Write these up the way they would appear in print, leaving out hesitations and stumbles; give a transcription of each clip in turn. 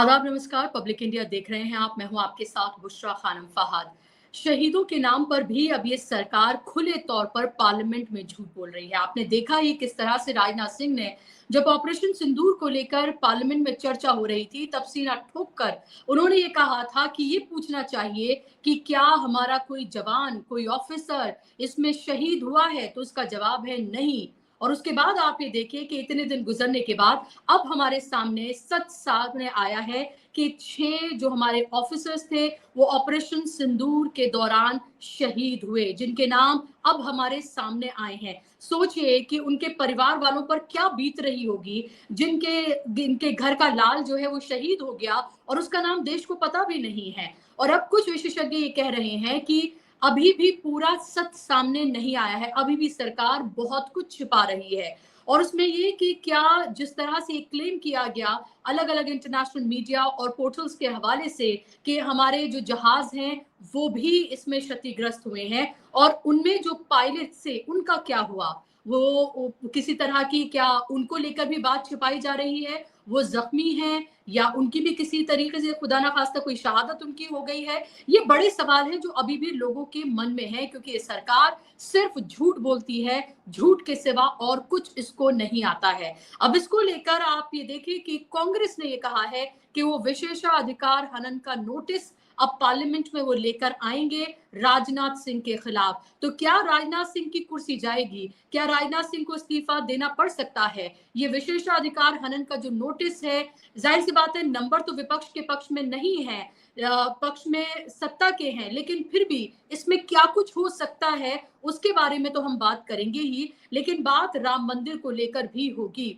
आदाब, नमस्कार। Public India देख रहे हैं आप। मैं हूं आपके साथ बुशरा खानम फहाद। शहीदों के नाम पर भी अब ये सरकार खुले तौर पर पार्लियामेंट में झूठ बोल रही है। आपने देखा ही किस तरह से राजनाथ सिंह ने जब ऑपरेशन सिंदूर को लेकर पार्लियामेंट में चर्चा हो रही थी तब सीना ठोक कर उन्होंने ये कहा था कि ये पूछना चाहिए कि क्या हमारा कोई जवान, कोई ऑफिसर इसमें शहीद हुआ है, तो उसका जवाब है नहीं। और उसके बाद आप ये देखिए कि इतने दिन गुजरने के बाद अब हमारे सामने सच सामने आया है कि 6 जो हमारे ऑफिसर्स थे वो ऑपरेशन सिंदूर के दौरान शहीद हुए, जिनके नाम अब हमारे सामने आए हैं। सोचिए कि उनके परिवार वालों पर क्या बीत रही होगी, जिनके घर का लाल जो है वो शहीद हो गया और उसका नाम देश को पता भी नहीं है। और अब कुछ विशेषज्ञ ये कह रहे हैं कि अभी भी पूरा सच सामने नहीं आया है, अभी भी सरकार बहुत कुछ छिपा रही है। और उसमें ये कि क्या जिस तरह से क्लेम किया गया अलग अलग इंटरनेशनल मीडिया और पोर्टल्स के हवाले से कि हमारे जो जहाज हैं वो भी इसमें क्षतिग्रस्त हुए हैं, और उनमें जो पायलट से उनका क्या हुआ, वो किसी तरह की क्या उनको लेकर भी बात छिपाई जा रही है, वो जख्मी हैं या उनकी भी किसी तरीके से खुदा ना खास्ता कोई शहादत उनकी हो गई है। ये बड़े सवाल हैं जो अभी भी लोगों के मन में है, क्योंकि ये सरकार सिर्फ झूठ बोलती है, झूठ के सिवा और कुछ इसको नहीं आता है। अब इसको लेकर आप ये देखिए कि कांग्रेस ने ये कहा है कि वो विशेषाधिकार हनन का नोटिस अब पार्लियामेंट में वो लेकर आएंगे राजनाथ सिंह के खिलाफ। तो क्या राजनाथ सिंह की कुर्सी जाएगी? क्या राजनाथ सिंह को इस्तीफा देना पड़ सकता है? ये विशेषाधिकार हनन का जो नोटिस है, जाहिर सी बात है नंबर तो विपक्ष के पक्ष में नहीं है, पक्ष में सत्ता के हैं, लेकिन फिर भी इसमें क्या कुछ हो सकता है उसके बारे में तो हम बात करेंगे ही, लेकिन बात राम मंदिर को लेकर भी होगी,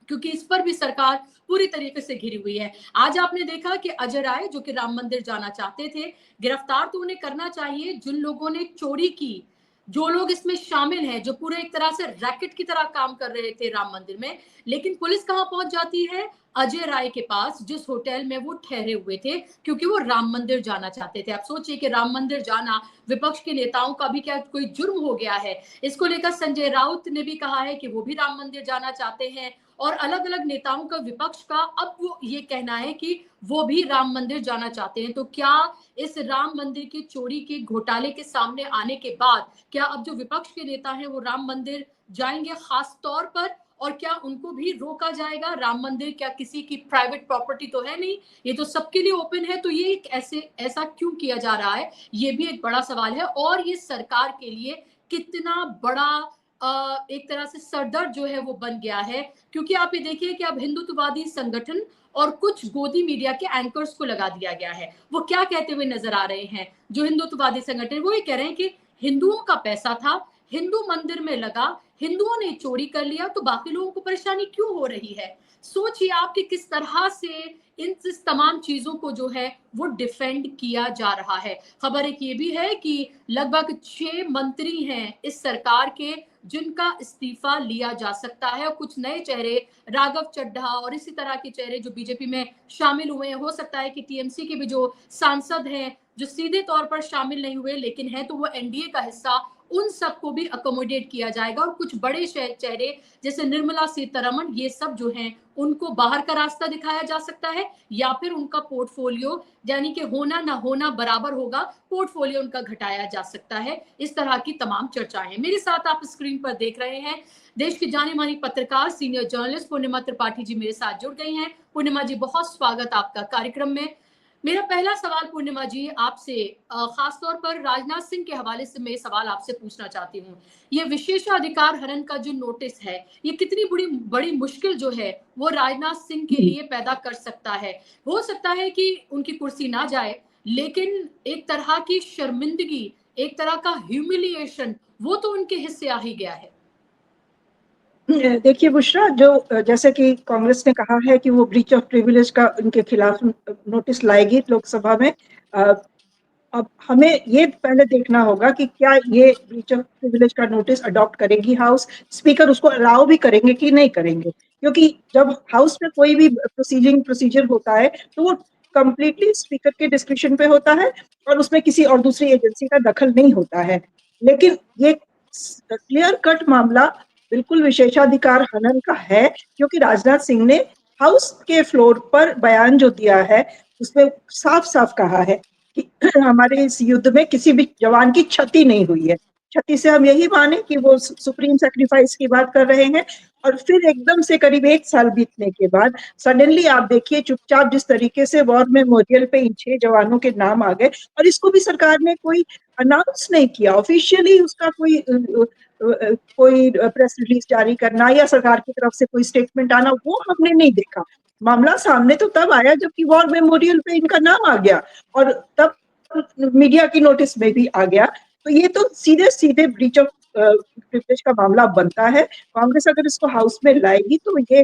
क्योंकि इस पर भी सरकार पूरी तरीके से घिरी हुई है। आज आपने देखा कि अजय राय जो कि राम मंदिर जाना चाहते थे, गिरफ्तार तो उन्हें करना चाहिए जिन लोगों ने चोरी की, जो लोग इसमें शामिल हैं, जो पूरे एक तरह से रैकेट की तरह काम कर रहे थे राम मंदिर में। लेकिन पुलिस कहां पहुंच जाती है? अजय राय के पास, जिस होटल में वो ठहरे हुए थे, क्योंकि वो राम मंदिर जाना चाहते थे। आप सोचिए कि राम मंदिर जाना विपक्ष के नेताओं का भी क्या कोई जुर्म हो गया है? इसको लेकर संजय राउत ने भी कहा है कि वो भी राम मंदिर जाना चाहते हैं, और अलग अलग नेताओं का, विपक्ष का अब वो ये कहना है कि वो भी राम मंदिर जाना चाहते हैं। तो क्या इस राम मंदिर की चोरी के घोटाले के सामने आने के बाद क्या अब जो विपक्ष के नेता हैं वो राम मंदिर जाएंगे खास तौर पर, और क्या उनको भी रोका जाएगा? राम मंदिर क्या किसी की प्राइवेट प्रॉपर्टी तो है नहीं, ये तो सबके लिए ओपन है। तो ये एक ऐसा क्यों किया जा रहा है, ये भी एक बड़ा सवाल है। और ये सरकार के लिए कितना बड़ा एक तरह से सरदर्द जो है वो बन गया है, क्योंकि आप ये देखिए कि अब हिंदुत्ववादी संगठन और कुछ गोदी मीडिया के एंकर्स को लगा दिया गया है। वो क्या कहते हुए नजर आ रहे हैं? जो हिंदुत्ववादी संगठन, वो ये कह रहे हैं कि हिंदुओं का पैसा था, हिंदू मंदिर में लगा, हिंदुओं ने चोरी कर लिया, तो बाकी लोगों को परेशानी क्यों हो रही है? सोचिए आप कि किस तरह से इन इस तमाम चीजों को जो है वो डिफेंड किया जा रहा है। खबर एक ये भी है कि लगभग 6 मंत्री हैं इस सरकार के जिनका इस्तीफा लिया जा सकता है, और कुछ नए चेहरे, राघव चड्ढा और इसी तरह के चेहरे जो बीजेपी में शामिल हुए हैं। हो सकता है कि टीएमसी के भी जो सांसद हैं जो सीधे तौर पर शामिल नहीं हुए लेकिन है तो वो एनडीए का हिस्सा, उन सबको भी अकोमोडेट किया जाएगा। और कुछ बड़े चेहरे जैसे निर्मला सीतारमण, ये सब जो हैं उनको बाहर का रास्ता दिखाया जा सकता है, या फिर उनका पोर्टफोलियो, यानी कि होना ना होना बराबर होगा, पोर्टफोलियो उनका घटाया जा सकता है। इस तरह की तमाम चर्चाएं हैं। मेरे साथ आप स्क्रीन पर देख रहे हैं देश की जानी मानी पत्रकार, सीनियर जर्नलिस्ट पूर्णिमा त्रिपाठी जी मेरे साथ जुड़ गई हैं। पूर्णिमा जी, बहुत स्वागत आपका कार्यक्रम में। मेरा पहला सवाल पूर्णिमा जी आपसे, खासतौर पर राजनाथ सिंह के हवाले से मैं सवाल आपसे पूछना चाहती हूँ। ये विशेषाधिकार हनन का जो नोटिस है, ये कितनी बड़ी मुश्किल जो है वो राजनाथ सिंह के लिए पैदा कर सकता है? हो सकता है कि उनकी कुर्सी ना जाए, लेकिन एक तरह की शर्मिंदगी, एक तरह का ह्यूमिलिएशन, वो तो उनके हिस्से आ ही गया है। देखिए बुशरा, जो जैसे कि कांग्रेस ने कहा है कि वो ब्रीच ऑफ प्रिविलेज का उनके खिलाफ नोटिस लाएगी लोकसभा में। अब हमें ये पहले देखना होगा कि क्या ये ब्रीच ऑफ प्रिविलेज का नोटिस अडॉप्ट करेगी हाउस, स्पीकर उसको अलाउ भी करेंगे कि नहीं करेंगे। क्योंकि जब हाउस में कोई भी प्रोसीजर होता है तो वो कंप्लीटली स्पीकर के डिस्क्रिप्शन पे होता है और उसमें किसी और दूसरी एजेंसी का दखल नहीं होता है। लेकिन ये क्लियर कट मामला बिल्कुल विशेषाधिकार हनन का है, क्योंकि राजनाथ सिंह ने हाउस के फ्लोर पर बयान जो दिया है उसमें साफ साफ कहा है कि हमारे इस युद्ध में किसी भी जवान की क्षति नहीं हुई है। क्षति से हम यही माने कि वो सुप्रीम सैक्रिफाइस की बात कर रहे हैं। और फिर एकदम से करीब 1 साल बीतने के बाद सडनली आप देखिए चुपचाप जिस तरीके से वॉर मेमोरियल पे इन 6 जवानों के नाम आ गए, और इसको भी सरकार ने कोई अनाउंस नहीं किया ऑफिशियली, उसका कोई प्रेस रिलीज जारी करना या सरकार की तरफ से कोई स्टेटमेंट आना, वो हमने नहीं देखा। मामला सामने तो तब आया जबकि वॉर मेमोरियल पे इनका नाम आ गया, और तब मीडिया की नोटिस में भी आ गया। तो ये तो सीधे सीधे ब्रीच ऑफ प्रिविलेज का मामला बनता है। कांग्रेस अगर इसको हाउस में लाएगी तो ये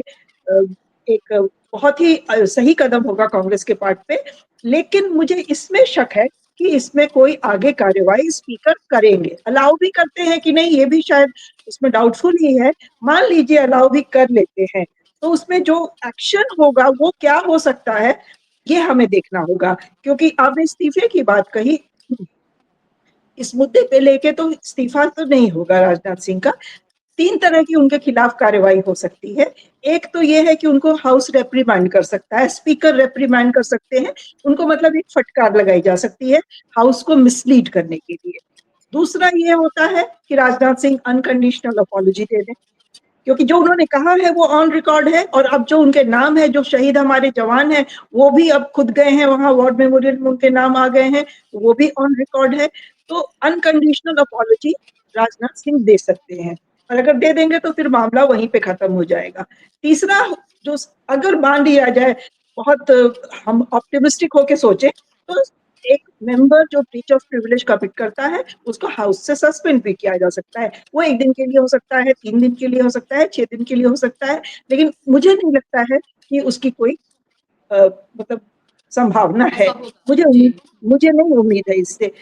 एक बहुत ही सही कदम होगा कांग्रेस के पार्ट पे। लेकिन मुझे इसमें शक है कि इसमें कोई आगे कार्यवाही स्पीकर करेंगे। अलाउ भी करते हैं कि नहीं, ये भी शायद इसमें डाउटफुल ही है। मान लीजिए अलाउ भी कर लेते हैं तो उसमें जो एक्शन होगा वो क्या हो सकता है, ये हमें देखना होगा। क्योंकि आपने इस्तीफे की बात कही, इस मुद्दे पे लेके तो इस्तीफा तो नहीं होगा राजनाथ सिंह का। 3 तरह की उनके खिलाफ कार्रवाई हो सकती है। एक तो ये है कि उनको हाउस रेप्रीमांड कर सकता है, स्पीकर रेप्रीमांड कर सकते हैं, उनको मतलब एक फटकार लगाई जा सकती है हाउस को मिसलीड करने के लिए। दूसरा ये होता है कि राजनाथ सिंह अनकंडीशनल अपॉलॉजी दे दें, क्योंकि जो उन्होंने कहा है वो ऑन रिकॉर्ड है, और अब जो उनके नाम है, जो शहीद हमारे जवान हैं वो भी अब खुद गए हैं वहां, वॉर मेमोरियल में उनके नाम आ गए हैं, वो भी ऑन रिकॉर्ड है। तो अनकंडीशनल अपॉलॉजी राजनाथ सिंह दे सकते हैं, और अगर दे देंगे तो फिर मामला वहीं पे खत्म हो जाएगा। तीसरा, जो अगर मान लिया जाए, बहुत हम ऑप्टिमिस्टिक होके सोचे, तो एक मेंबर जो ब्रीच ऑफ प्रिविलेज कमिट करता है उसको हाउस से सस्पेंड भी किया जा सकता है। वो 1 दिन के लिए हो सकता है, 3 दिन के लिए हो सकता है, 6 दिन के लिए हो सकता है, लेकिन मुझे नहीं लगता है कि उसकी कोई मतलब संभावना है। ऐसा होगा जी। मुझे नहीं उम्मीद है इससे।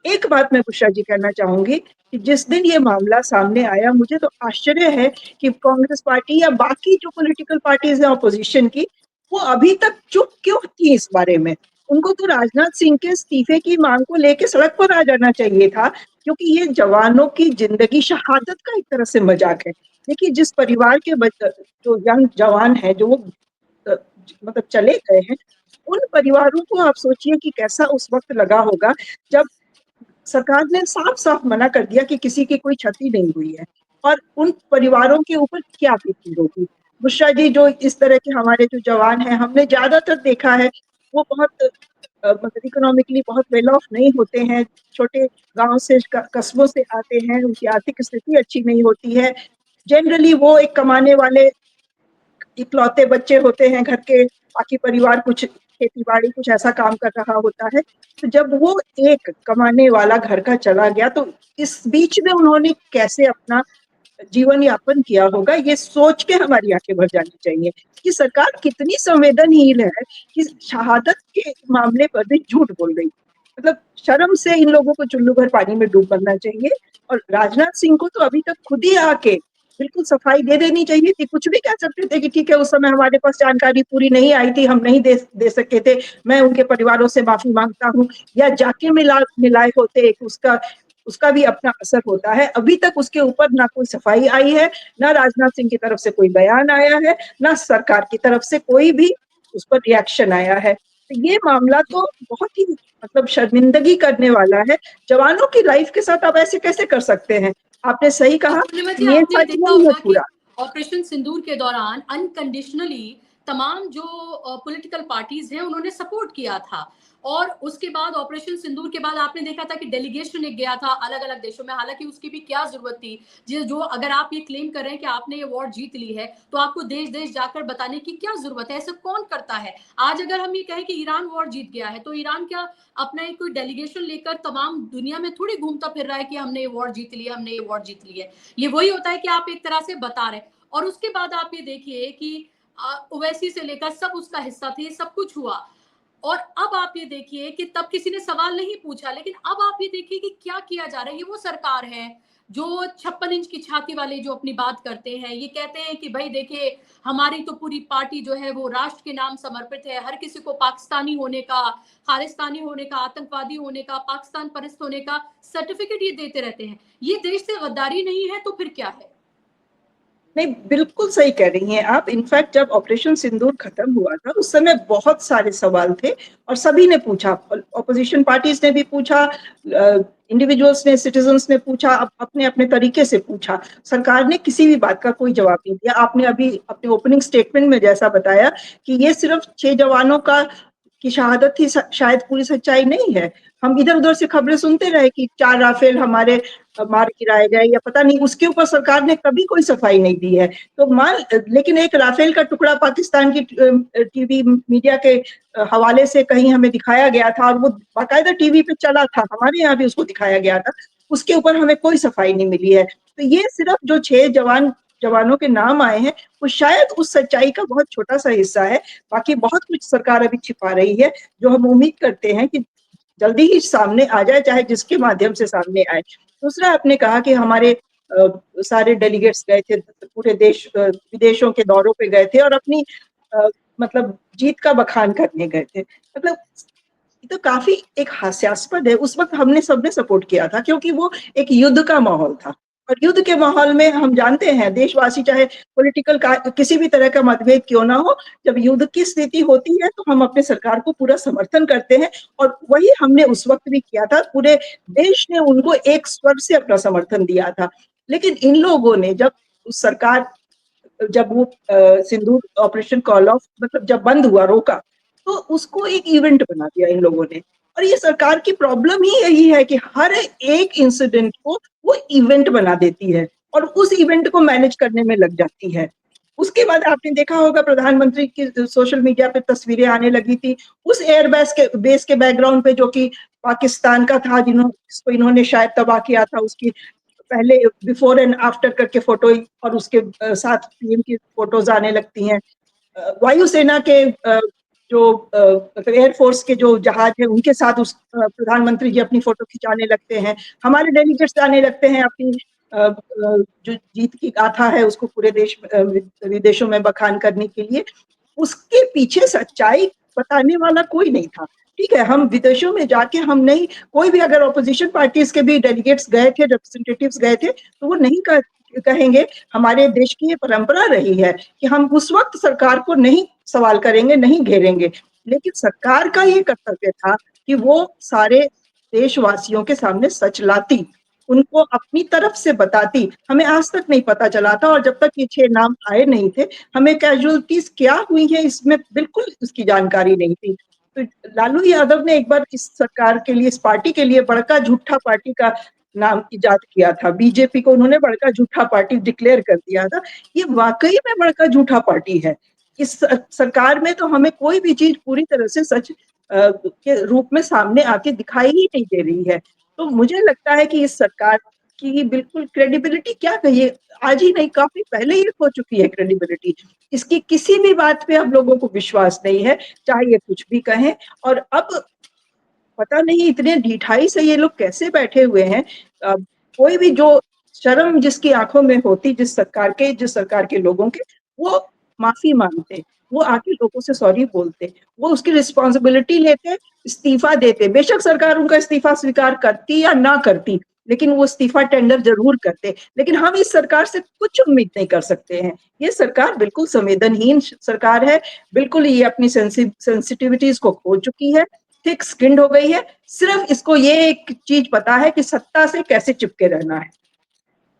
एक बात मैं बुशरा जी कहना चाहूंगी कि जिस दिन ये मामला सामने आया, मुझे तो आश्चर्य है कि कांग्रेस पार्टी या बाकी जो पॉलिटिकल पार्टीज हैं ऑपोजिशन की, वो अभी तक चुप क्यों थी इस बारे में। उनको तो राजनाथ सिंह के इस्तीफे की मांग को लेके सड़क पर आ जाना चाहिए था, क्योंकि ये जवानों की जिंदगी, शहादत का एक तरह से मजाक है। देखिए, जिस परिवार के जो यंग जवान है, जो मतलब चले गए हैं, उन परिवारों को आप सोचिए कि कैसा उस वक्त लगा होगा जब सरकार ने साफ साफ मना कर दिया कि किसी की कोई क्षति नहीं हुई है, और उन परिवारों के ऊपर क्या बीती होगी। बुशरा जी, जो इस तरह के हमारे जो जवान हैं, हमने ज्यादातर देखा है वो बहुत मतलब इकोनॉमिकली बहुत वेल ऑफ नहीं होते हैं, छोटे गांव से कस्बों से आते हैं, उनकी आर्थिक स्थिति अच्छी नहीं होती है। जनरली वो एक कमाने वाले इकलौते बच्चे होते हैं घर के, बाकी परिवार कुछ खेती बाड़ी कुछ ऐसा काम कर रहा होता है। तो जब वो एक कमाने वाला घर का चला गया, तो इस बीच में उन्होंने कैसे अपना जीवन यापन किया होगा, ये सोच के हमारी आंखें भर जानी चाहिए कि सरकार कितनी संवेदनहीन है कि शहादत के मामले पर भी झूठ बोल रही। मतलब शर्म से इन लोगों को चुल्लू भर पानी में डूब मरना चाहिए। और राजनाथ सिंह को तो अभी तक खुद ही आके बिल्कुल सफाई दे देनी चाहिए थी। कुछ भी कह सकते थे कि ठीक है, उस समय हमारे पास जानकारी पूरी नहीं आई थी, हम नहीं दे सके थे, मैं उनके परिवारों से माफी मांगता हूँ, या जाके मिलाए होते, उसका उसका भी अपना असर होता है। अभी तक उसके ऊपर ना कोई सफाई आई है, ना राजनाथ सिंह की तरफ से कोई बयान आया है, ना सरकार की तरफ से कोई भी उस पर रिएक्शन आया है। तो ये मामला तो बहुत ही मतलब शर्मिंदगी करने वाला है। जवानों की लाइफ के साथ आप ऐसे कैसे कर सकते हैं। आपने सही और कहा पूर्णिमा जी, कि ये आपने सच देखा नहीं है होगा कि पूरा। ऑपरेशन सिंदूर के दौरान अनकंडीशनली तमाम जो पॉलिटिकल पार्टीज हैं उन्होंने सपोर्ट किया था, और उसके बाद ऑपरेशन सिंदूर के बाद आपने देखा था कि डेलीगेशन एक गया था अलग अलग देशों में, हालांकि उसकी भी क्या जरूरत थी। जो अगर आप ये क्लेम कर रहे हैं कि आपने ये वॉर जीत ली है, तो आपको देश देश जाकर बताने की क्या जरूरत है, ऐसा कौन करता है। आज अगर हम ये कहें कि ईरान वॉर जीत गया है, तो ईरान क्या अपना एक कोई डेलीगेशन लेकर तमाम दुनिया में थोड़ी घूमता फिर रहा है कि हमने ये वॉर जीत लिया, हमने ये वॉर जीत ली है। ये वही होता है कि आप एक तरह से बता रहे हैं। और उसके बाद आप ये देखिए कि ओवैसी से लेकर सब उसका हिस्सा थे, सब कुछ हुआ। और अब आप ये देखिए कि तब किसी ने सवाल नहीं पूछा, लेकिन अब आप ये देखिए कि क्या किया जा रहा है। ये वो सरकार है जो 56 इंच की छाती वाले जो अपनी बात करते हैं, ये कहते हैं कि भाई देखिए हमारी तो पूरी पार्टी जो है वो राष्ट्र के नाम समर्पित है, हर किसी को पाकिस्तानी होने का, खालिस्तानी होने का, आतंकवादी होने का, पाकिस्तान परस्त होने का सर्टिफिकेट ये देते रहते हैं। ये देश से गद्दारी नहीं है तो फिर क्या है। नहीं, बिल्कुल सही कह रही हैं आप। इनफैक्ट जब ऑपरेशन सिंदूर खत्म हुआ था उस समय बहुत सारे सवाल थे और सभी ने पूछा, ऑपोजिशन पार्टीज ने भी पूछा, इंडिविजुअल्स ने, सिटीजन्स ने पूछा, अपने अपने तरीके से पूछा। सरकार ने किसी भी बात का कोई जवाब नहीं दिया। आपने अभी अपने ओपनिंग स्टेटमेंट में जैसा बताया कि ये सिर्फ 6 जवानों का की शहादत थी, शायद पूरी सच्चाई नहीं है। हम इधर उधर से खबरें सुनते रहे कि 4 राफेल हमारे मार गिराए गए या पता नहीं, उसके ऊपर सरकार ने कभी कोई सफाई नहीं दी है। तो मान, लेकिन एक राफेल का टुकड़ा पाकिस्तान की टीवी मीडिया के हवाले से कहीं हमें दिखाया गया था और वो बाकायदा टीवी पे चला था, हमारे यहाँ भी उसको दिखाया गया था, उसके ऊपर हमें कोई सफाई नहीं मिली है। तो ये सिर्फ जो 6 जवानों के नाम आए हैं वो शायद उस सच्चाई का बहुत छोटा सा हिस्सा है। बाकी बहुत कुछ सरकार अभी छिपा रही है, जो हम उम्मीद करते हैं कि जल्दी ही सामने आ जाए, चाहे जिसके माध्यम से सामने आए। दूसरा, आपने कहा कि हमारे सारे डेलीगेट्स गए थे, पूरे देश विदेशों के दौरों पे गए थे और अपनी मतलब जीत का बखान करने गए थे। मतलब ये तो काफी एक हास्यास्पद है। उस वक्त हमने सबने सपोर्ट किया था क्योंकि वो एक युद्ध का माहौल था और युद्ध के माहौल में हम जानते हैं देशवासी, चाहे पॉलिटिकल किसी भी तरह का मतभेद क्यों ना हो, जब युद्ध की स्थिति होती है तो हम अपने सरकार को पूरा समर्थन करते हैं और वही हमने उस वक्त भी किया था। पूरे देश ने उनको एक स्वर से अपना समर्थन दिया था। लेकिन इन लोगों ने जब उस सरकार, जब वो सिंदूर ऑपरेशन कॉल ऑफ मतलब जब बंद हुआ, रोका, तो उसको एक इवेंट बना दिया इन लोगों ने। और ये सरकार की प्रॉब्लम ही यही है कि हर एक इंसिडेंट को वो इवेंट बना देती है और उस इवेंट को मैनेज करने में लग जाती है। उसके बाद आपने देखा होगा प्रधानमंत्री की सोशल मीडिया पे तस्वीरें आने लगी थी उस बेस के बैकग्राउंड पे, जो कि पाकिस्तान का था, जिसको इन्होंने शायद तबाह किया था। उसकी पहले बिफोर एंड आफ्टर करके फोटो और उसके साथ पीएम की फोटोज आने लगती हैं। वायुसेना के जो मतलब एयरफोर्स के जो जहाज है उनके साथ उस प्रधानमंत्री जी अपनी फोटो खिंचाने लगते हैं। हमारे डेलीगेट्स आने लगते हैं अपनी जो जीत की गाथा है उसको पूरे देश विदेशों में बखान करने के लिए। उसके पीछे सच्चाई बताने वाला कोई नहीं था। ठीक है, हम विदेशों में जाके हम नहीं, कोई भी अगर ऑपोजिशन पार्टीज के भी डेलीगेट्स गए थे, रिप्रेजेंटेटिव्स गए थे, तो वो नहीं कहेंगे। हमारे देश की ये परंपरा रही है कि हम उस वक्त सरकार को नहीं सवाल करेंगे, नहीं घेरेंगे। लेकिन सरकार का ये कर्तव्य था कि वो सारे देशवासियों के सामने सच लाती, उनको अपनी तरफ से बताती। हमें आज तक नहीं पता चला था और जब तक ये 6 नाम आए नहीं थे, हमें कैजुअलिटीज क्या हुई है इसमें बिल्कुल उसकी जानकारी नहीं थी। तो लालू यादव ने एक बार इस सरकार के लिए, इस पार्टी के लिए बड़का झूठा पार्टी का नाम इजाद किया था। बीजेपी को उन्होंने बड़का झूठा पार्टी डिक्लेयर कर दिया था। ये वाकई में बड़का झूठा पार्टी है। इस सरकार में तो हमें कोई भी चीज पूरी तरह से सच के रूप में सामने आके दिखाई ही नहीं दे रही है। तो मुझे लगता है कि इस सरकार की बिल्कुल क्रेडिबिलिटी, क्या कहिए, आज ही नहीं काफी पहले ही खो चुकी है क्रेडिबिलिटी। इसकी किसी भी बात पे अब लोगों को विश्वास नहीं है, चाहे ये कुछ भी कहें। और अब पता नहीं इतने ढिठाई से ये लोग कैसे बैठे हुए हैं। कोई भी जो शर्म जिसकी आंखों में होती, जिस सरकार के लोगों के, वो माफी मांगते, वो आके लोगों से सॉरी बोलते, वो उसकी रिस्पॉन्सिबिलिटी लेते, इस्तीफा देते। बेशक सरकार उनका इस्तीफा स्वीकार करती या ना करती, लेकिन वो इस्तीफा टेंडर जरूर करते। लेकिन हम इस सरकार से कुछ उम्मीद नहीं कर सकते हैं। ये सरकार बिल्कुल संवेदनहीन सरकार है, बिल्कुल ये अपनी सेंसिटिविटीज को खो चुकी है, थिक स्किन्ड हो गई है। सिर्फ इसको ये एक चीज पता है कि सत्ता से कैसे चिपके रहना है।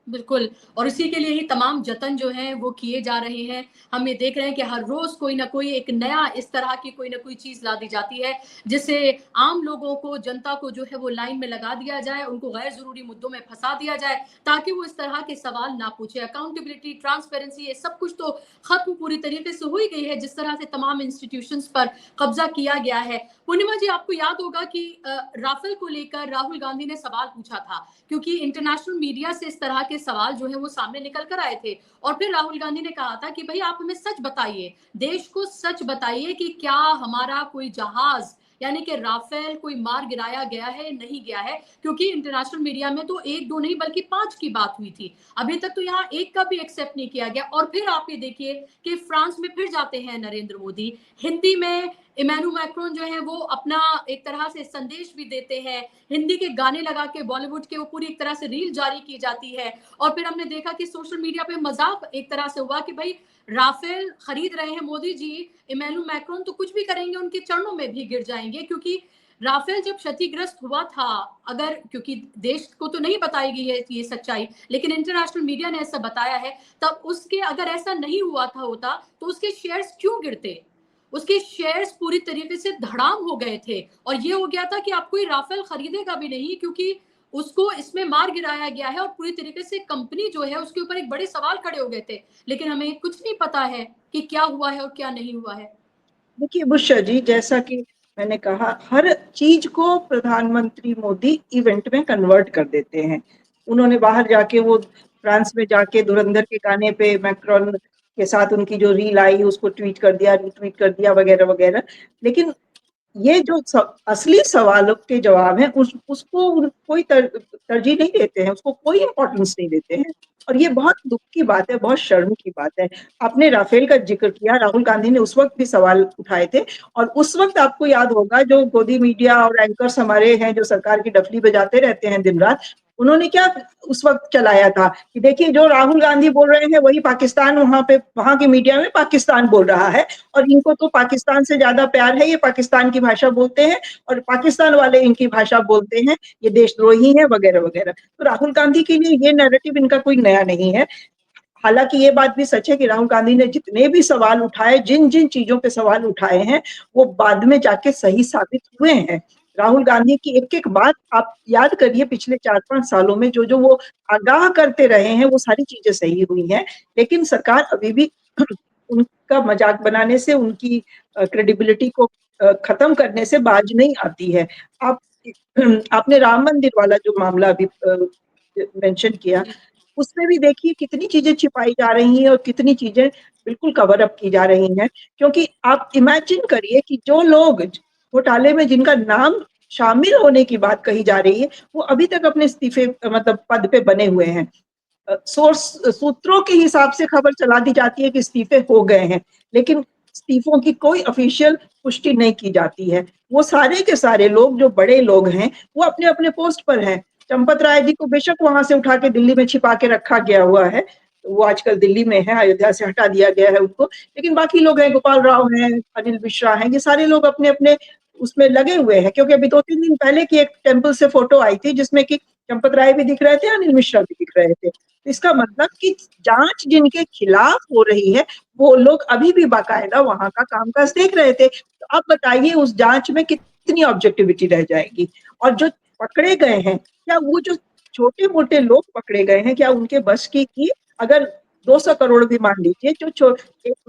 बिल्कुल, और इसी के लिए ही तमाम जतन जो हैं वो किए जा रहे हैं। हम ये देख रहे हैं कि हर रोज़ कोई न कोई एक नया इस तरह की कोई न कोई चीज़ ला दी जाती है, जिससे आम लोगों को, जनता को जो है वो लाइन में लगा दिया जाए, उनको गैर ज़रूरी मुद्दों में फँसा दिया जाए, ताकि वो इस तरह के सवाल ना पूछे। अकाउंटेबिलिटी, ट्रांसपेरेंसी, ये सब कुछ तो ख़त्म पूरी तरीके से हो ही गई है, जिस तरह से तमाम इंस्टीट्यूशंस पर कब्ज़ा किया गया है। पूर्णिमा जी, आपको याद होगा कि राफेल को लेकर राहुल गांधी ने सवाल पूछा था, क्योंकि इंटरनेशनल मीडिया से इस तरह के सवाल जो है वो सामने निकल कर आए थे। और फिर राहुल गांधी ने कहा था कि भाई आप हमें सच बताइए, देश को सच बताइए कि क्या हमारा कोई जहाज यानी कि राफेल कोई मार गिराया गया है, नहीं गया है, क्योंकि इंटरनेशनल मीडिया में तो 1-2 नहीं बल्कि 5 की बात हुई थी। अभी तक तो यहाँ 1 का भी एक्सेप्ट नहीं किया गया। और फिर आप ये देखिए कि फ्रांस में फिर जाते हैं नरेंद्र मोदी, हिंदी में इमैनुअल मैक्रोन जो है वो अपना एक तरह से संदेश भी देते हैं, हिंदी के गाने लगा के बॉलीवुड के वो पूरी एक तरह से रील जारी की जाती है। और फिर हमने देखा कि सोशल मीडिया पे मजाक एक तरह से हुआ कि भाई राफेल खरीद रहे हैं मोदी जी, इमैनुअल मैक्रोन तो कुछ भी करेंगे उनके चरणों में भी गिर जाएंगे, क्योंकि राफेल जब क्षतिग्रस्त हुआ था, अगर क्योंकि देश को तो नहीं बताई गई है ये सच्चाई, लेकिन इंटरनेशनल मीडिया ने ऐसा बताया है, तब उसके अगर ऐसा नहीं हुआ था होता तो उसके शेयर्स क्यों गिरते? उसके शेयर्स पूरी तरीके से धड़ाम हो गए थे और ये हो गया था कि अब कोई राफेल खरीदेगा भी नहीं, क्योंकि उसको इसमें मार गिराया गया है और पूरी तरीके से कंपनी जो है उसके ऊपर एक बड़े सवाल खड़े हो गए थे। लेकिन हमें कुछ नहीं पता है कि क्या हुआ है और क्या नहीं हुआ है। देखिए बुशरा जी, जैसा कि मैंने कहा, हर चीज को प्रधानमंत्री मोदी इवेंट में कन्वर्ट कर देते हैं। उन्होंने बाहर जाके वो फ्रांस में जाके धुरंधर के गाने पे मैक्रोन के साथ उनकी जो रील आई उसको ट्वीट कर दिया, रीट्वीट कर दिया, वगैरह वगैरह। लेकिन ये जो असली सवालों के जवाब हैं उसको कोई तरजीह नहीं देते हैं, उसको कोई इम्पोर्टेंस नहीं देते हैं। और ये बहुत दुख की बात है, बहुत शर्म की बात है। आपने राफेल का जिक्र किया, राहुल गांधी ने उस वक्त भी सवाल उठाए थे, और उस वक्त आपको याद होगा जो गोदी मीडिया और एंकर्स हमारे हैं जो सरकार की डफली बजाते रहते हैं दिन रात, उन्होंने क्या उस वक्त चलाया था कि देखिए जो राहुल गांधी बोल रहे हैं वही पाकिस्तान वहां की मीडिया में पाकिस्तान बोल रहा है, और इनको तो पाकिस्तान से ज्यादा प्यार है, ये पाकिस्तान की भाषा बोलते हैं और पाकिस्तान वाले इनकी भाषा बोलते हैं, ये देशद्रोही हैं, वगैरह वगैरह। तो राहुल गांधी के लिए ये नैरेटिव इनका कोई नया नहीं है। हालांकि ये बात भी सच है कि राहुल गांधी ने जितने भी सवाल उठाए, जिन जिन चीजों पे सवाल उठाए हैं, वो बाद में जाके सही साबित हुए हैं। राहुल गांधी की एक एक बात आप याद करिए, पिछले 4-5 सालों में जो जो वो आगाह करते रहे हैं वो सारी चीजें सही हुई हैं। लेकिन सरकार अभी भी उनका मजाक बनाने से, उनकी क्रेडिबिलिटी को खत्म करने से बाज नहीं आती है। आप आपने राम मंदिर वाला जो मामला अभी मेंशन किया, उसमें भी देखिए कितनी चीजें छिपाई जा रही हैं और कितनी चीजें बिल्कुल कवर अप की जा रही हैं। क्योंकि आप इमेजिन करिए कि जो लोग घोटाले में जिनका नाम शामिल होने की बात कही जा रही है, वो अभी तक अपने इस्तीफे मतलब पद पे बने हुए हैं। सोर्स सूत्रों के हिसाब से खबर चला दी जाती है कि इस्तीफे हो गए हैं, लेकिन इस्तीफों की कोई ऑफिशियल पुष्टि नहीं की जाती है। वो सारे के सारे लोग जो बड़े लोग हैं वो अपने अपने पोस्ट पर हैं। चंपत राय जी को बेशक वहां से उठा के दिल्ली में छिपा के रखा गया हुआ है, वो आजकल दिल्ली में है, अयोध्या से हटा दिया गया है उनको, लेकिन बाकी लोग हैं, गोपाल राव हैं, अनिल मिश्रा हैं, ये सारे लोग अपने अपने उसमें लगे हुए हैं। क्योंकि अभी 2-3 दिन पहले की एक टेम्पल से फोटो आई थी जिसमें कि चंपत राय भी दिख रहे थे, अनिल मिश्रा भी दिख रहे थे। इसका मतलब कि जांच जिनके खिलाफ हो रही है वो लोग अभी भी बाकायदा वहां का कामकाज देख रहे थे। तो अब बताइए उस जांच में कितनी ऑब्जेक्टिविटी रह जाएगी। और जो पकड़े गए हैं, क्या वो जो छोटे मोटे लोग पकड़े गए हैं, क्या उनके बस की थी? अगर 200 करोड़ भी मान लीजिए, जो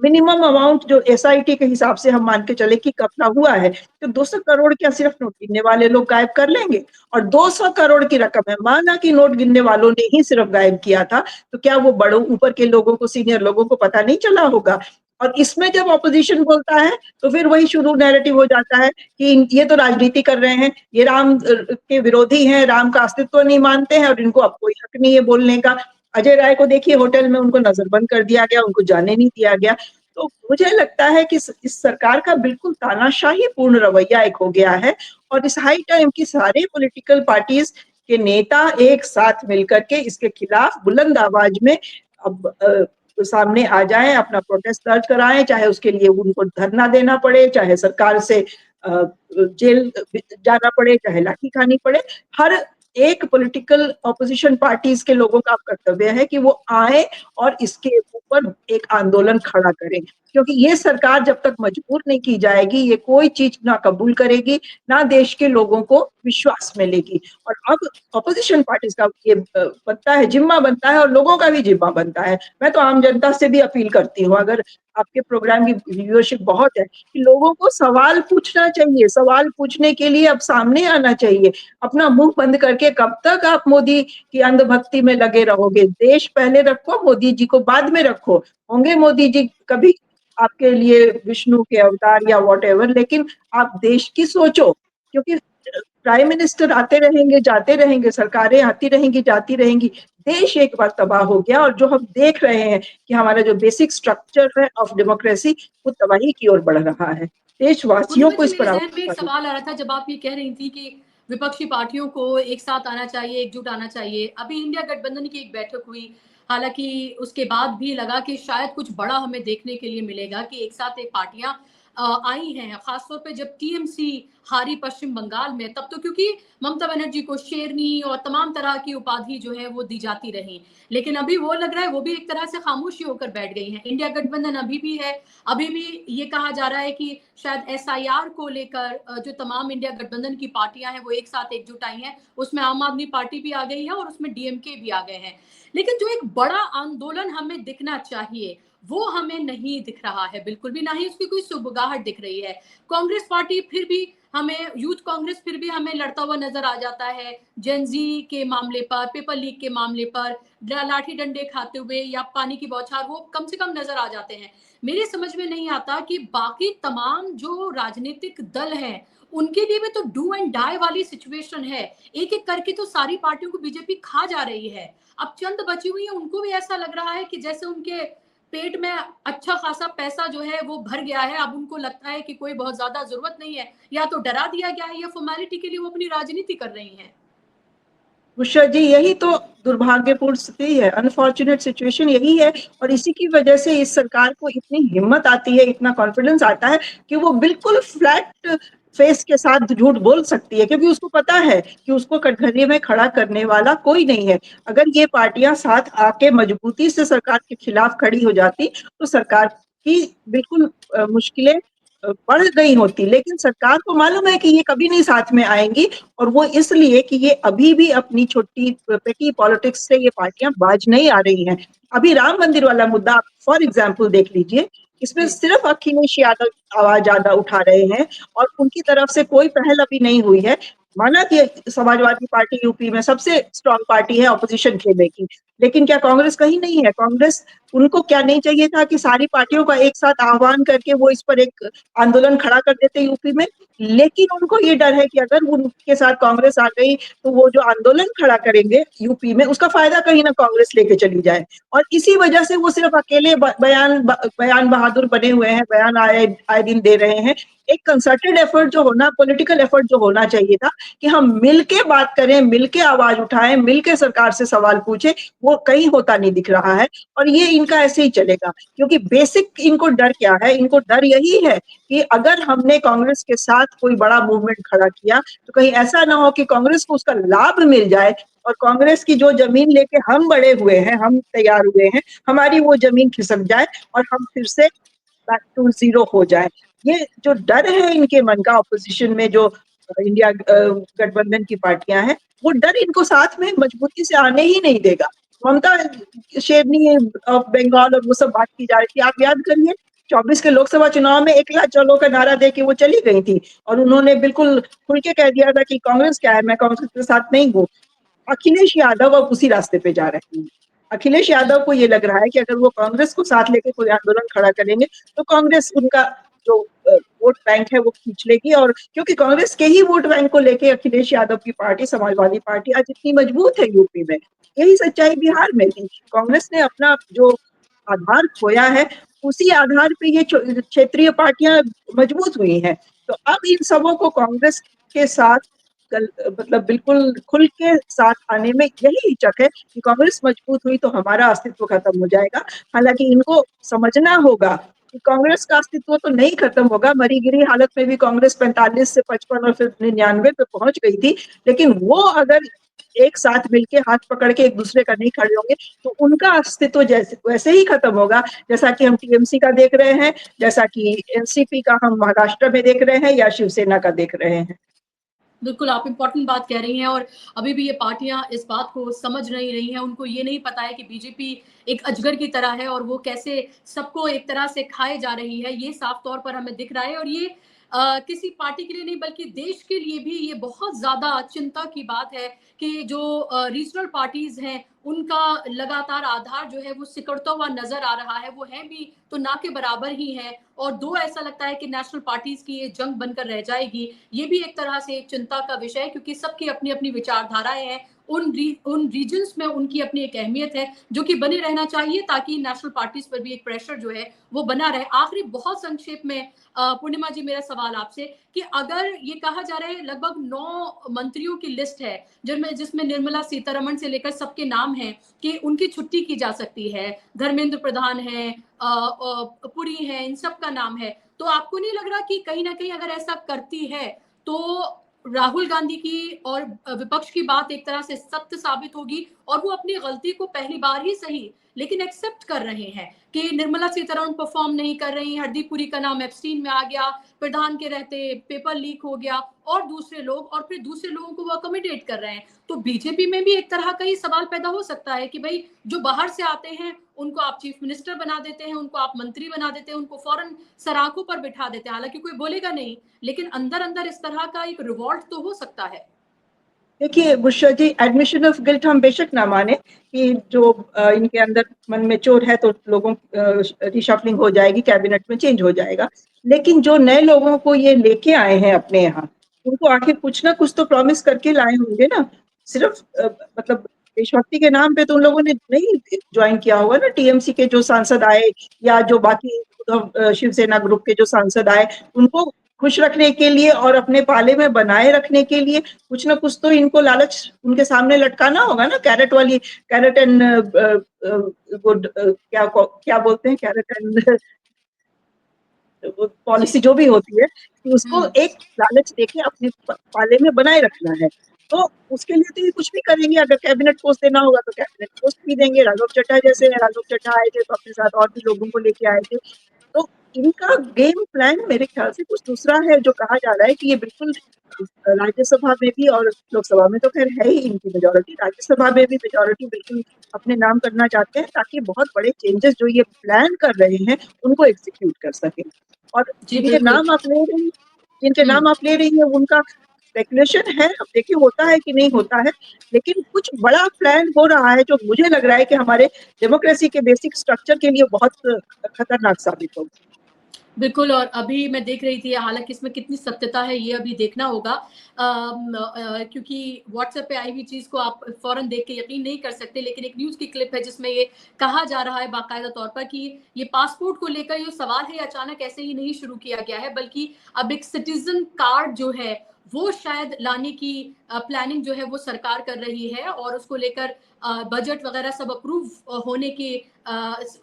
मिनिमम अमाउंट जो एसआईटी के हिसाब से हम मान के चले कि कब्जा हुआ है, तो 200 करोड़ क्या सिर्फ नोट गिनने वाले लोग गायब कर लेंगे? और 200 करोड़ की रकम है, माना कि नोट गिनने वालों ने ही सिर्फ गायब किया था, तो क्या वो बड़ों ऊपर के लोगों को, सीनियर लोगों को पता नहीं चला होगा? और इसमें जब ऑपोजिशन बोलता है तो फिर वही शुरू नैरेटिव हो जाता है कि ये तो राजनीति कर रहे हैं, ये राम के विरोधी हैं, राम का अस्तित्व नहीं मानते हैं और इनको अब कोई हक नहीं है बोलने का। अजय राय को देखिए होटल में उनको नजरबंद कर दिया गया, उनको जाने नहीं दिया गया। तो मुझे लगता है कि इस सरकार का बिल्कुल तानाशाही पूर्ण रवैया एक हो गया है, और इस हाई टाइम की सारे पॉलिटिकल पार्टीज के नेता एक साथ मिलकर के इसके खिलाफ बुलंद आवाज में अब सामने आ जाएं, अपना प्रोटेस्ट दर्ज कराएं, चाहे उसके लिए उनको धरना देना पड़े, चाहे सरकार से जेल जाना पड़े, चाहे लाठी खानी पड़े। हर एक पॉलिटिकल ऑपोजिशन पार्टीज के लोगों का कर्तव्य है कि वो आए और इसके ऊपर एक आंदोलन खड़ा करें, क्योंकि ये सरकार जब तक मजबूर नहीं की जाएगी ये कोई चीज ना कबूल करेगी, ना देश के लोगों को विश्वास मिलेगी। और अब ऑपोजिशन पार्टीज का ये बनता है, जिम्मा बनता है, और लोगों का भी जिम्मा बनता है। मैं तो आम जनता से भी अपील करती हूँ, अगर आपके प्रोग्राम की व्यूअरशिप बहुत है, कि लोगों को सवाल पूछना चाहिए, सवाल पूछने के लिए अब सामने आना चाहिए। अपना मुंह बंद करके कब तक आप मोदी की अंधभक्ति में लगे रहोगे? देश पहले रखो, मोदी जी को बाद में रखो। होंगे मोदी जी कभी आपके लिए विष्णु के अवतार या व्हाटएवर, लेकिन आप देश की सोचो, क्योंकि प्राइम मिनिस्टर आते रहेंगे जाते रहेंगे, सरकारें आती रहेंगी जाती रहेंगी, देश एक बार तबाह हो गया। और जो हम देख रहे हैं कि हमारा जो बेसिक स्ट्रक्चर है ऑफ डेमोक्रेसी वो तबाही की ओर बढ़ रहा है। देशवासियों पूर्णिमा को जी, इस पर मेरे जहन में एक आवाज। सवाल आ रहा था जब आप ये कह रही थी कि विपक्षी पार्टियों को एक साथ आना चाहिए, एकजुट आना चाहिए। अभी इंडिया गठबंधन की एक बैठक हुई, हालाँकि उसके बाद भी लगा कि शायद कुछ बड़ा हमें देखने के लिए मिलेगा कि एक साथ एक पार्टियाँ आई हैं, खासतौर पे जब टीएमसी हारी पश्चिम बंगाल में, तब तो क्योंकि ममता बनर्जी को शेरनी और तमाम तरह की उपाधि जो है वो दी जाती रही। लेकिन अभी वो लग रहा है वो भी एक तरह से खामोशी होकर बैठ गई हैं। इंडिया गठबंधन अभी भी है, अभी भी ये कहा जा रहा है कि शायद एसआईआर को लेकर जो तमाम इंडिया गठबंधन की पार्टियां हैं वो एक साथ एकजुट आई हैं, उसमें आम आदमी पार्टी भी आ गई है और उसमें डीएमके भी आ गए हैं। लेकिन जो एक बड़ा आंदोलन हमें दिखना चाहिए वो हमें नहीं दिख रहा है, बिल्कुल भी, ना ही उसकी कोई सुबगाहट दिख रही है। कांग्रेस पार्टी फिर भी हमें, यूथ कांग्रेस फिर भी हमें लड़ता हुआ नजर आ जाता है, जेनजी के मामले पर, पेपर लीक के मामले पर, लाठी डंडे खाते हुए या पानी की बौछार, वो कम से कम नजर आ जाते हैं। मेरे समझ में नहीं आता कि बाकी तमाम जो राजनीतिक दल हैं उनके लिए भी तो डू एंड डाई वाली सिचुएशन है। एक एक करके तो सारी पार्टियों को बीजेपी खा जा रही है। अब चंद बची हुई है, उनको भी ऐसा लग रहा है कि जैसे उनके पेट में अच्छा खासा पैसा जो है वो भर गया है, अब उनको लगता है कि कोई बहुत ज्यादा जरूरत नहीं है, या तो डरा दिया गया है या फॉर्मेलिटी के लिए वो अपनी राजनीति कर रही हैं। उषा जी, यही तो दुर्भाग्यपूर्ण स्थिति है, अनफॉर्चुनेट सिचुएशन यही है। और इसी की वजह से इस सरकार को इतनी हिम्मत आती है, इतना कॉन्फिडेंस आता है कि वो बिल्कुल फ्लैट फेस के साथ झूठ बोल सकती है, क्योंकि उसको पता है कि उसको कटघरे में खड़ा करने वाला कोई नहीं है। अगर ये पार्टियां साथ आके मजबूती से सरकार के खिलाफ खड़ी हो जाती तो सरकार की बिल्कुल मुश्किलें बढ़ गई होती, लेकिन सरकार को मालूम है कि ये कभी नहीं साथ में आएंगी। और वो इसलिए कि ये अभी भी अपनी छोटी पेटी पॉलिटिक्स से ये पार्टियां बाज नहीं आ रही हैं। अभी राम मंदिर वाला मुद्दा आप फॉर एग्जाम्पल देख लीजिए, इसमें जी। सिर्फ अखिलेश यादव आवाज ज्यादा उठा रहे हैं और उनकी तरफ से कोई पहल अभी नहीं हुई है। माना कि समाजवादी पार्टी यूपी में सबसे स्ट्रांग पार्टी है ऑपोजिशन खेमे की, लेकिन क्या कांग्रेस कहीं नहीं है? कांग्रेस, उनको क्या नहीं चाहिए था कि सारी पार्टियों का एक साथ आह्वान करके वो इस पर एक आंदोलन खड़ा कर देते यूपी में? लेकिन उनको ये डर है कि अगर उनके साथ कांग्रेस आ गई तो वो जो आंदोलन खड़ा करेंगे यूपी में उसका फायदा कहीं ना कांग्रेस लेके चली जाए। और इसी वजह से वो सिर्फ अकेले बयान बहादुर बने हुए हैं, बयान आए दिन दे रहे हैं। एक कंसर्टेड एफर्ट जो होना, पॉलिटिकल एफर्ट जो होना चाहिए था कि हम मिलके बात करें, मिलके आवाज उठाएं, मिलके सरकार से सवाल पूछे, वो कहीं होता नहीं दिख रहा है। और ये इनका ऐसे ही चलेगा, क्योंकि बेसिक इनको डर क्या है? इनको डर यही है कि अगर हमने कांग्रेस के साथ कोई बड़ा मूवमेंट खड़ा किया तो कहीं ऐसा ना हो कि कांग्रेस को उसका लाभ मिल जाए और कांग्रेस की जो जमीन लेके हम बड़े हुए हैं, हम तैयार हुए हैं, हमारी वो जमीन खिसक जाए और हम फिर से बैक टू जीरो हो जाए। ये जो डर है इनके मन का, ऑपोजिशन में जो इंडिया गठबंधन की पार्टियां हैं, वो डर इनको साथ में मजबूती से आने ही नहीं देगा। ममता शेरनी ऑफ बंगाल और वो सब बात की जा रही थी, आप याद करिए 24 के लोकसभा चुनाव में 1 लाख चलो का नारा दे के वो चली गई थी और उन्होंने बिल्कुल खुल के कह दिया था कि कांग्रेस क्या है, मैं कांग्रेस के साथ नहीं हूँ। अखिलेश यादव अब उसी रास्ते पे जा रहे हैं। अखिलेश यादव को ये लग रहा है कि अगर वो कांग्रेस को साथ लेके कोई आंदोलन खड़ा करेंगे तो कांग्रेस उनका जो वोट बैंक है वो खींच लेगी। और क्योंकि कांग्रेस के ही वोट बैंक को लेके अखिलेश यादव की पार्टी, समाजवादी पार्टी, आज इतनी मजबूत है यूपी में। यही सच्चाई बिहार में थी। कांग्रेस ने अपना जो आधार खोया है, उसी आधार पे ये क्षेत्रीय पार्टियां मजबूत हुई हैं। तो अब इन सबों को कांग्रेस के साथ मतलब बिल्कुल खुल के साथ आने में यही हिचक है कि कांग्रेस मजबूत हुई तो हमारा अस्तित्व खत्म हो जाएगा। हालांकि इनको समझना होगा कि कांग्रेस का अस्तित्व तो नहीं खत्म होगा। मरी गिरी हालत में भी कांग्रेस 45 से 55 और फिर 99 पे पहुंच गई थी, लेकिन वो अगर एक साथ मिलके हाथ पकड़ के एक दूसरे का नहीं खड़े होंगे तो उनका अस्तित्व जैसे वैसे ही खत्म होगा, जैसा कि हम टीएमसी का देख रहे हैं, जैसा कि एनसीपी का हम महाराष्ट्र में देख रहे हैं या शिवसेना का देख रहे हैं। बिल्कुल, आप इम्पोर्टेंट बात कह रही हैं और अभी भी ये पार्टियां इस बात को समझ नहीं रही हैं। उनको ये नहीं पता है कि बीजेपी एक अजगर की तरह है और वो कैसे सबको एक तरह से खाए जा रही है, ये साफ तौर पर हमें दिख रहा है। और ये किसी पार्टी के लिए नहीं बल्कि देश के लिए भी ये बहुत ज्यादा चिंता की बात है कि जो रीजनल पार्टीज हैं उनका लगातार आधार जो है वो सिकुड़ता हुआ नजर आ रहा है। वो है भी तो ना के बराबर ही है, और दो ऐसा लगता है कि नेशनल पार्टीज की ये जंग बनकर रह जाएगी। ये भी एक तरह से एक चिंता का विषय है, क्योंकि सबकी अपनी अपनी विचारधाराएं हैं। उन रीजन्स में उनकी अपनी एक अहमियत है जो कि बनी रहना चाहिए, ताकि नेशनल पार्टीज पर भी एक प्रेशर जो है वो बना रहे। आखिरी बहुत संक्षेप में पूर्णिमा जी, मेरा सवाल आपसे कि अगर ये कहा जा रहा है लगभग 9 मंत्रियों की लिस्ट है जिसमें निर्मला सीतारमण से लेकर सबके नाम हैं कि उनकी छुट्टी की जा सकती है, धर्मेंद्र प्रधान है, पुरी है, इन सब का नाम है, तो आपको नहीं लग रहा कि कहीं ना कहीं अगर ऐसा करती है तो राहुल गांधी की और विपक्ष की बात एक तरह से सत्य साबित होगी, और वो अपनी गलती को पहली बार ही सही लेकिन एक्सेप्ट कर रहे हैं कि निर्मला सीतारमण परफॉर्म नहीं कर रही, हरदीप पुरी का नाम एब्स्टीन में आ गया, प्रधान के रहते पेपर लीक हो गया, और दूसरे लोग, और फिर दूसरे लोगों को वो अकोमोडेट कर रहे हैं। तो बीजेपी में भी एक तरह का ही सवाल पैदा हो सकता है कि भाई जो बाहर से आते हैं उनको आप चीफ मिनिस्टर बना देते हैं, उनको आप मंत्री बना देते हैं, उनको फौरन सराखों पर बिठा देते हैं, हालांकि कोई बोलेगा नहीं, लेकिन अंदर अंदर इस तरह का एक रिवॉल्ट तो हो सकता है। देखिए बुशरा जी, एडमिशन ऑफ गिल्ट हम बेशक ना माने कि जो इनके अंदर मन में चोर है तो लोगों रिशफलिंग हो जाएगी, कैबिनेट में चेंज हो जाएगा, लेकिन जो नए लोगों को ये लेके आए हैं अपने यहाँ, उनको आखिर कुछ ना कुछ तो प्रॉमिस करके लाए होंगे ना। सिर्फ मतलब देशभक्ति के नाम पे तो उन लोगों ने नहीं ज्वाइन किया होगा ना। टीएमसी के जो सांसद आए या जो बाकी शिवसेना ग्रुप के जो सांसद आए, उनको खुश रखने के लिए और अपने पाले में बनाए रखने के लिए कुछ ना कुछ तो इनको लालच उनके सामने लटकाना होगा ना। कैरेट वाली, कैरेट एंड गुड, क्या क्या बोलते हैं, कैरेट एंड पॉलिसी जो भी होती है, कि उसको एक लालच देके अपने पाले में बनाए रखना है। तो उसके लिए तो ये कुछ भी करेंगे। अगर कैबिनेट पोस्ट देना होगा तो कैबिनेट पोस्ट भी देंगे। राघव चड्ढा जैसे, राघव चड्ढा आए थे तो अपने साथ और भी लोगों को लेके आए थे। तो इनका गेम प्लान मेरे ख्याल से कुछ दूसरा है। जो कहा जा रहा है कि ये बिल्कुल राज्यसभा में भी और लोकसभा में तो खैर है ही इनकी मेजोरिटी, राज्यसभा में भी मेजोरिटी बिल्कुल अपने नाम करना चाहते हैं, ताकि बहुत बड़े चेंजेस जो ये प्लान कर रहे हैं उनको एग्जीक्यूट कर सके। और जिनके नाम आप ले रही जिनके नाम आप ले रही है उनका स्पेकुलेशन है, अब देखिए होता है कि नहीं होता है, लेकिन कुछ बड़ा प्लान हो रहा है जो मुझे लग रहा है कि हमारे डेमोक्रेसी के बेसिक स्ट्रक्चर के लिए बहुत खतरनाक साबित होगा। बिल्कुल, और अभी मैं देख रही थी, हालांकि इसमें कितनी सत्यता है ये अभी देखना होगा, क्योंकि व्हाट्सएप पे आई हुई चीज को आप फौरन देख के यकीन नहीं कर सकते, लेकिन एक न्यूज की क्लिप है जिसमें ये कहा जा रहा है बाकायदा तौर पर कि ये पासपोर्ट को लेकर ये सवाल है अचानक ऐसे ही नहीं शुरू किया गया है, बल्कि अब एक सिटीजन कार्ड जो है वो शायद लाने की प्लानिंग जो है वो सरकार कर रही है, और उसको लेकर बजट वगैरह सब अप्रूव होने के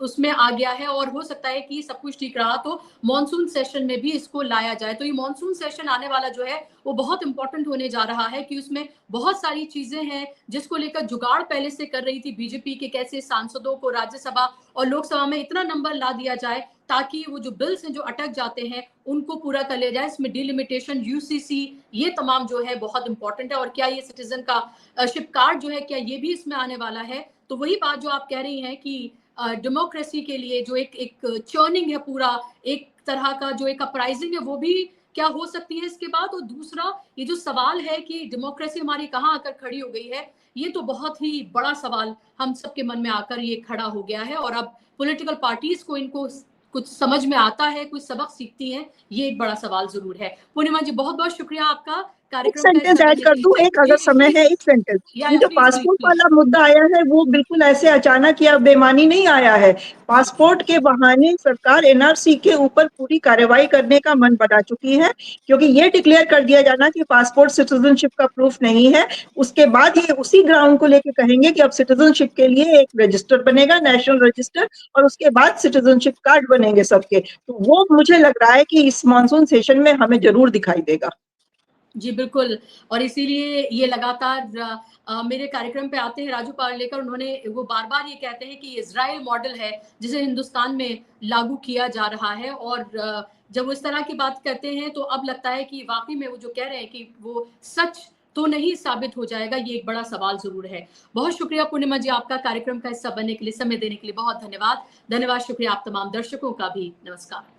उसमें आ गया है, और हो सकता है कि सब कुछ ठीक रहा तो मॉनसून सेशन में भी इसको लाया जाए। तो ये मॉनसून सेशन आने वाला जो है वो बहुत इंपॉर्टेंट होने जा रहा है, कि उसमें बहुत सारी चीजें हैं जिसको लेकर जुगाड़ पहले से कर रही थी बीजेपी के, कैसे सांसदों को राज्यसभा और लोकसभा में इतना नंबर ला दिया जाए ताकि वो जो बिल्स हैं जो अटक जाते हैं उनको पूरा कर लिया जाए। इसमें डिलिमिटेशन, यूसीसी, ये तमाम जो है बहुत इंपॉर्टेंट है। और क्या ये सिटीजन का शिप कार्ड जो है क्या ये भी इसमें आने वाला है? तो वही बात जो आप कह रही हैं कि डेमोक्रेसी के लिए जो एक चर्निंग है, पूरा एक तरह का जो एक अपराइजिंग है, वो भी क्या हो सकती है इसके बाद। और दूसरा ये जो सवाल है कि डेमोक्रेसी हमारी कहाँ आकर खड़ी हो गई है, ये तो बहुत ही बड़ा सवाल हम सबके मन में आकर ये खड़ा हो गया है, और अब पॉलिटिकल पार्टीज को इनको कुछ समझ में आता है, कुछ सबक सीखती हैं, ये एक बड़ा सवाल जरूर है। पूर्णिमा जी, बहुत बहुत शुक्रिया आपका एक कार्यक्रम सेंटेंस ऐड कर दूं, एक अगर समय है, एक सेंटेंस। ये जो पासपोर्ट वाला मुद्दा आया है वो बिल्कुल ऐसे अचानक या बेमानी नहीं आया है। पासपोर्ट के बहाने सरकार एनआरसी के ऊपर पूरी कार्रवाई करने का मन बना चुकी है, क्योंकि ये डिक्लेयर कर दिया जाना कि पासपोर्ट सिटीजनशिप का प्रूफ नहीं है, उसके बाद ये उसी ग्राउंड को लेकर कहेंगे कि अब सिटीजनशिप के लिए एक रजिस्टर बनेगा, नेशनल रजिस्टर, और उसके बाद सिटीजनशिप कार्ड बनेंगे सबके। तो वो मुझे लग रहा है कि इस मानसून सेशन में हमें जरूर दिखाई देगा। जी बिल्कुल, और इसीलिए ये लगातार मेरे कार्यक्रम पे आते हैं राजू पार्लेकर, उन्होंने वो बार-बार ये कहते हैं कि इज़राइल मॉडल है जिसे हिंदुस्तान में लागू किया जा रहा है, और जब वो इस तरह की बात करते हैं तो अब लगता है कि वाकई में वो जो कह रहे हैं कि वो सच तो नहीं साबित हो जाएगा, ये एक बड़ा सवाल जरूर है। बहुत शुक्रिया पूर्णिमा जी, आपका कार्यक्रम का हिस्सा बनने के लिए, समय देने के लिए बहुत धन्यवाद। धन्यवाद, शुक्रिया आप तमाम दर्शकों का भी। नमस्कार।